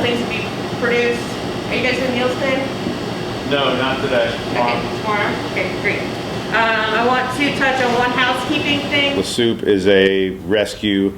things to be produced. Are you guys doing meals today? No, not today. Okay, tomorrow? Okay, great. I want to touch on one housekeeping thing. The Soupe is a rescue,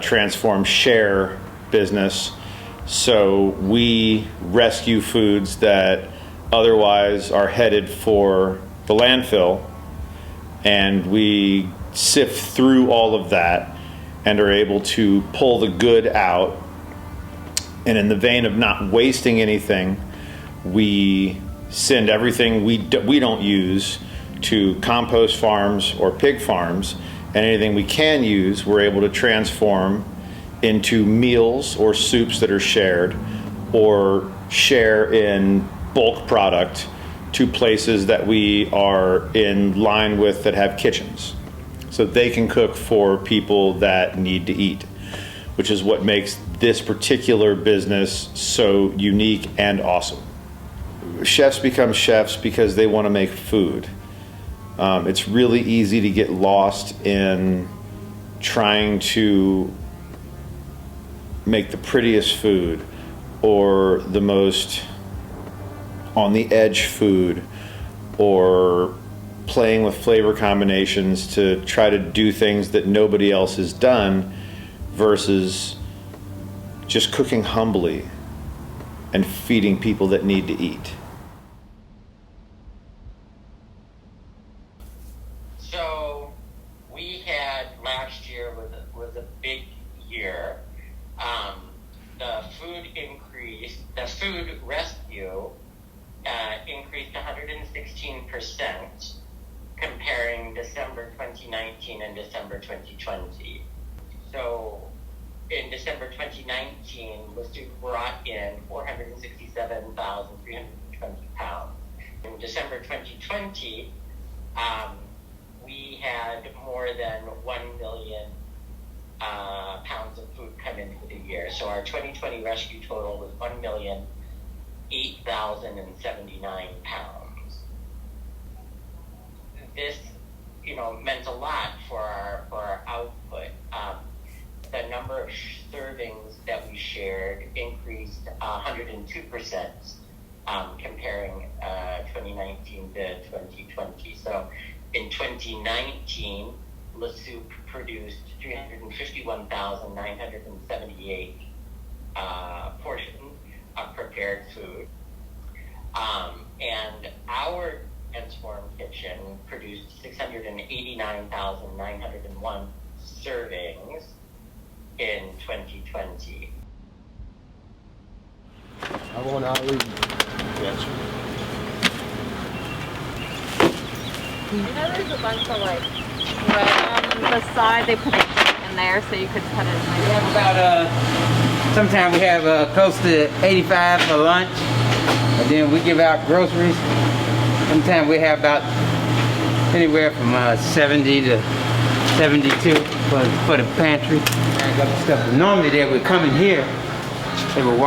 transform, share business. So we rescue foods that otherwise are headed for the landfill, and we sift through all of that and are able to pull the good out. And in the vein of not wasting anything, we send everything we don't use to compost farms or pig farms, and anything we can use, we're able to transform into meals or soups that are shared, or share in bulk product to places that we are in line with that have kitchens, so they can cook for people that need to eat, which is what makes this particular business so unique and awesome. Chefs become chefs because they want to make food. It's really easy to get lost in trying to make the prettiest food or the most on the edge food, or playing with flavor combinations to try to do things that nobody else has done, versus just cooking humbly and feeding people that need to eat. So we had last year was a big year. The food rescue increased 116% comparing December 2019 and December 2020. So in December 2019, Soupe brought in 467,320 pounds. In December 2020, we had more than 1 million pounds of food come in for the year. So our 2020 rescue total was 1,008,079 pounds. This, meant a lot for our output. The number of servings that we shared increased 102%, comparing 2019 to 2020. So in 2019, La Soupe produced 351,978 portions of prepared food. And our transform kitchen produced 689,901 servings in 2020. I want to leave. Yes. There's a bunch of bread on the side. They put it in there so you could cut it. We have about sometimes we have close to 85 for lunch, and then we give out groceries. Sometimes we have about anywhere from 70 to 72 for the pantry. Stuff. Normally they would come in here. They would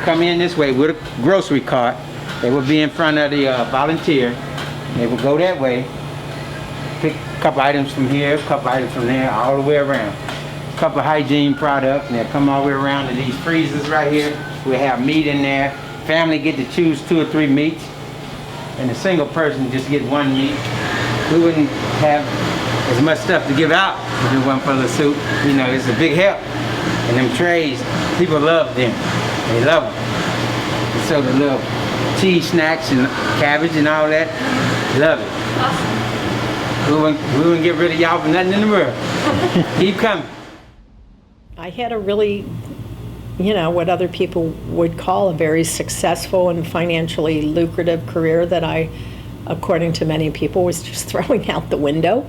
come in this way with a grocery cart. They would be in front of the volunteer. They would go that way, pick a couple items from here, a couple items from there, all the way around. A couple hygiene products, and they'll come all the way around to these freezers right here. We have meat in there. Family get to choose 2 or 3 meats, and a single person just get 1 meat. We wouldn't have as much stuff to give out if it wasn't for the soup. It's a big help. And them trays, people love them. They love them. And so the little cheese snacks and cabbage and all that, love it. Awesome. We wouldn't get rid of y'all for nothing in the world. Keep coming. I had a really, what other people would call a very successful and financially lucrative career that I, according to many people, was just throwing out the window.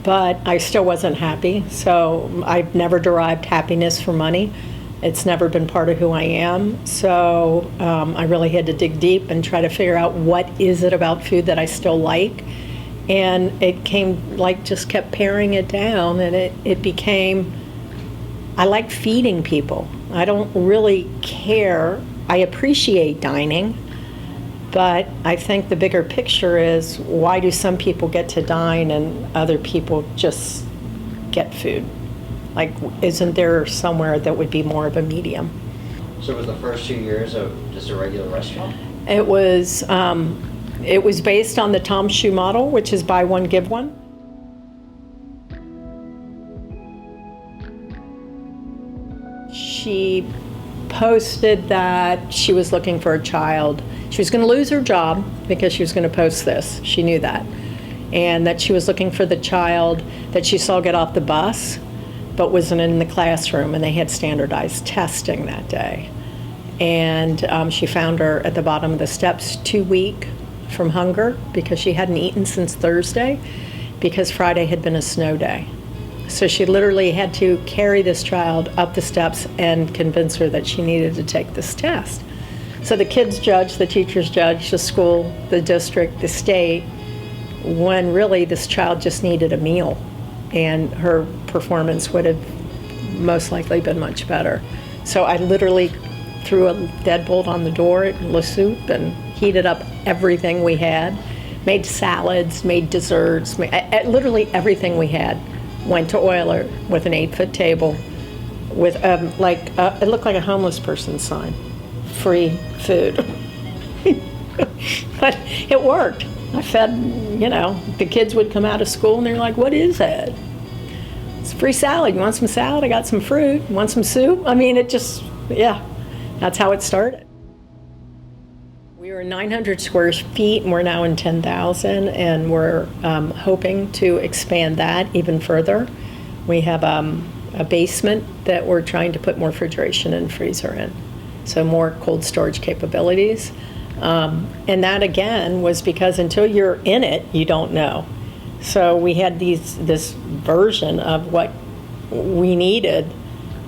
But I still wasn't happy. So I've never derived happiness from money. It's never been part of who I am. So I really had to dig deep and try to figure out what is it about food that I still like. And it came, just kept paring it down, and it became, I like feeding people. I don't really care. I appreciate dining, but I think the bigger picture is, why do some people get to dine and other people just get food? Like, isn't there somewhere that would be more of a medium? So was the first 2 years of just a regular restaurant? It was based on the Tom Shoe model, which is buy one, give one. She posted that she was looking for a child. She was going to lose her job because she was going to post this. She knew that. And that she was looking for the child that she saw get off the bus, but wasn't in the classroom, and they had standardized testing that day. And she found her at the bottom of the steps, too weak from hunger because she hadn't eaten since Thursday because Friday had been a snow day. So she literally had to carry this child up the steps and convince her that she needed to take this test. So the kids judge, the teachers judge, the school, the district, the state, when really this child just needed a meal, and her performance would have most likely been much better. So I literally threw a deadbolt on the door at Le Soupe and heated up everything we had, made salads, made desserts, literally everything we had. Went to Euler with an 8-foot table with it looked like a homeless person's sign, free food. But it worked. I fed, the kids would come out of school and they're like, what is that? It's free salad. You want some salad? I got some fruit. You want some soup? I mean, that's how it started. We were 900 square feet and we're now in 10,000, and we're hoping to expand that even further. We have a basement that we're trying to put more refrigeration and freezer in, so more cold storage capabilities. And that again was because until you're in it, you don't know. So we had this version of what we needed,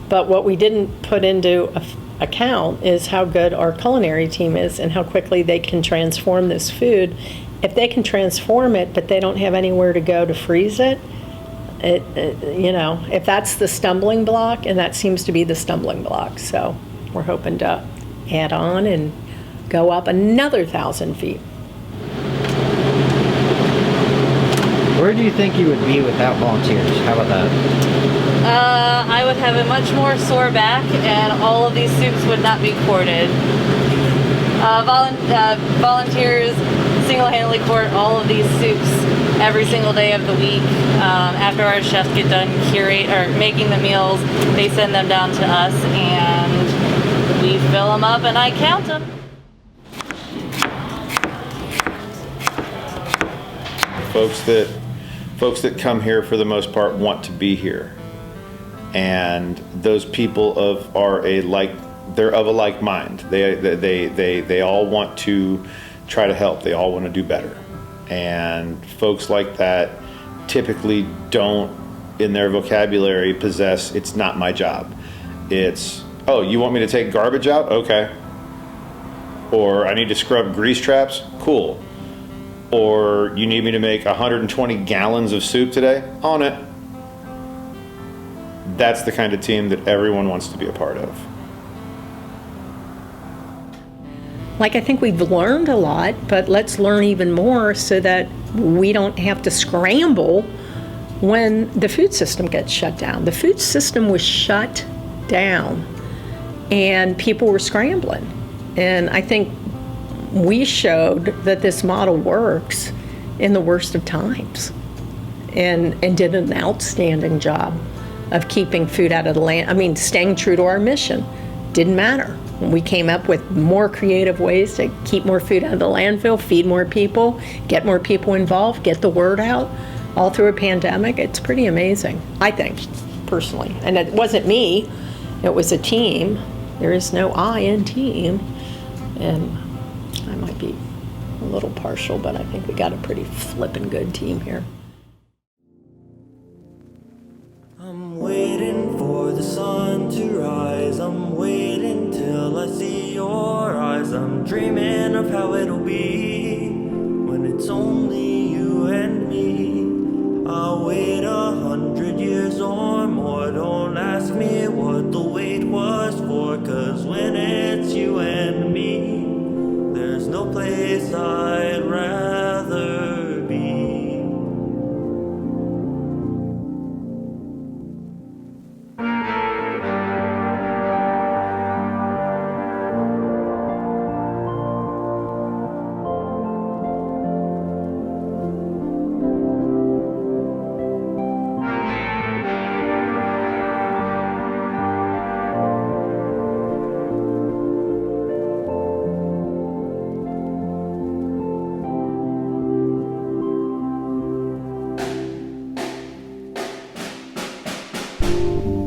but what we didn't put into account is how good our culinary team is and how quickly they can transform this food. If they can transform it, but they don't have anywhere to go to freeze it, if that's the stumbling block, and that seems to be the stumbling block. So we're hoping to add on and go up another 1,000 feet. Where do you think you would be without volunteers? How about that? I would have a much more sore back, and all of these soups would not be quartered. Volunteers single-handedly quart all of these soups every single day of the week. After our chefs get done making the meals, they send them down to us, and we fill them up, and I count them. Folks that come here for the most part want to be here, and those people they're of a like mind. They all want to try to help. They all want to do better, and folks like that typically don't, in their vocabulary, possess "it's not my job." It's, "Oh, you want me to take garbage out? Okay." Or, "I need to scrub grease traps? Cool." Or, "You need me to make 120 gallons of soup today?" On it. That's the kind of team that everyone wants to be a part of. I think we've learned a lot, but let's learn even more so that we don't have to scramble when the food system gets shut down. The food system was shut down and people were scrambling. And I think we showed that this model works in the worst of times, and did an outstanding job of keeping food out of the land. I mean, staying true to our mission. Didn't matter. We came up with more creative ways to keep more food out of the landfill, feed more people, get more people involved, get the word out, all through a pandemic. It's pretty amazing, I think, personally. And it wasn't me, it was a team. There is no I in team. And I might be a little partial, but I think we got a pretty flippin' good team here. I'm waiting for the sun to rise. I'm waiting till I see your eyes. I'm dreaming of how it'll be when it's only you and me. I'll wait 100 years or more. Don't ask me what the wait was for, 'cause when it's you and me, there's no place I'd rather be. you.